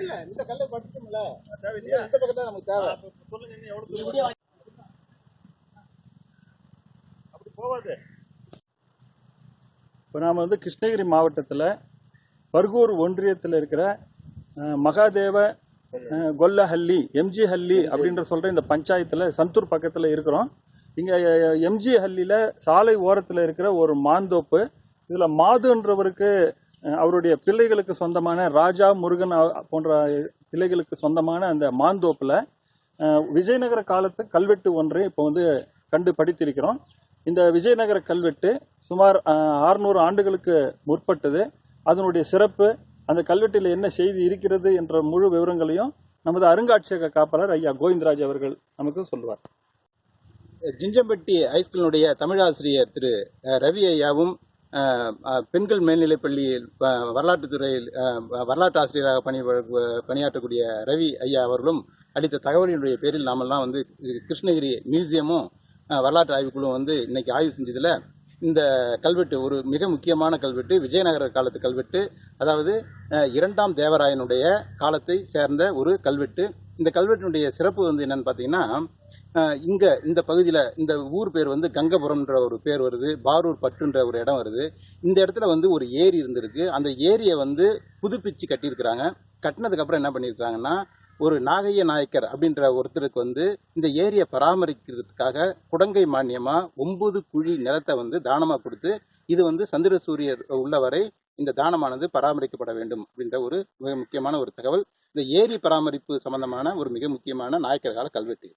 இல்ல இந்த கல்லை படிச்சோம்ல தேவையில்லையா? இந்த பக்கம் தான் நமக்கு தேவை. சொல்லுங்க, இன்னும் எவ்வளவு அப்படி போவாது. இப்போ நாம் வந்து கிருஷ்ணகிரி மாவட்டத்தில் பர்கூர் ஒன்றியத்தில் இருக்கிற மகாதேவ கொல்லஹள்ளி எம்ஜி ஹள்ளி அப்படின்ற சொல்கிற இந்த பஞ்சாயத்தில் சந்தூர் பக்கத்தில் இருக்கிறோம். இங்கே எம்ஜி ஹள்ளியில் சாலை ஓரத்தில் இருக்கிற ஒரு மாந்தோப்பு. இதில் மாதுன்றவருக்கு அவருடைய பிள்ளைகளுக்கு சொந்தமான ராஜா முருகன் போன்ற பிள்ளைகளுக்கு சொந்தமான அந்த மாந்தோப்பில் விஜயநகர காலத்து கல்வெட்டு ஒன்றை இப்போ வந்து கண்டு படித்திருக்கிறோம். இந்த விஜயநகர கல்வெட்டு சுமார் 600 ஆண்டுகளுக்கு முற்பட்டது. அதனுடைய சிறப்பு, அந்த கல்வெட்டில் என்ன செய்தி இருக்கிறது என்ற முழு விவரங்களையும் நமது அருங்காட்சியக காப்பாளர் ஐயா கோவிந்தராஜ் அவர்கள் நமக்கு சொல்லுவார். ஜிஞ்சம்பட்டி ஹைஸ்கூலினுடைய தமிழாசிரியர் திரு ரவி ஐயாவும் பெண்கள் மேல்நிலைப்பள்ளியில் வரலாற்றுத்துறையில் வரலாற்று ஆசிரியராக பணியாற்றக்கூடிய ரவி ஐயா அவர்களும் அளித்த தகவலினுடைய பேரில் நாமெல்லாம் வந்து கிருஷ்ணகிரி மியூசியமும் வரலாற்று ஆய்வுக்குழுவும் வந்து இன்னைக்கு ஆய்வு செஞ்சதில் இந்த கல்வெட்டு ஒரு மிக முக்கியமான கல்வெட்டு, விஜயநகர காலத்து கல்வெட்டு. அதாவது 2ஆம் தேவராயனுடைய காலத்தை சேர்ந்த ஒரு கல்வெட்டு. இந்த கல்வெட்டினுடைய சிறப்பு வந்து என்னன்னு பார்த்தீங்கன்னா, இந்த பகுதியில் இந்த ஊர் பேர் வந்து கங்கபுரம்ன்ற ஒரு பேர் வருது, பாரூர் பட்டுன்ற ஒரு இடம் வருது. இந்த இடத்துல வந்து ஒரு ஏரி இருந்திருக்கு. அந்த ஏரியை வந்து புதுப்பிச்சு கட்டியிருக்கிறாங்க. கட்டினதுக்கு அப்புறம் என்ன பண்ணியிருக்காங்கன்னா, ஒரு நாகைய நாயக்கர் அப்படின்ற ஒருத்தருக்கு வந்து இந்த ஏரியை பராமரிக்கிறதுக்காக குடங்கை மானியமா 9 குழி நிலத்தை வந்து தானமா கொடுத்து, இது வந்து சந்திர சூரியர் உள்ளவரை இந்த தானமானது பராமரிக்கப்பட வேண்டும் அப்படின்ற ஒரு மிக முக்கியமான ஒரு தகவல். இந்த ஏரி பராமரிப்பு சம்பந்தமான ஒரு மிக முக்கியமான நாயக்கர் கால கல்வெட்டு.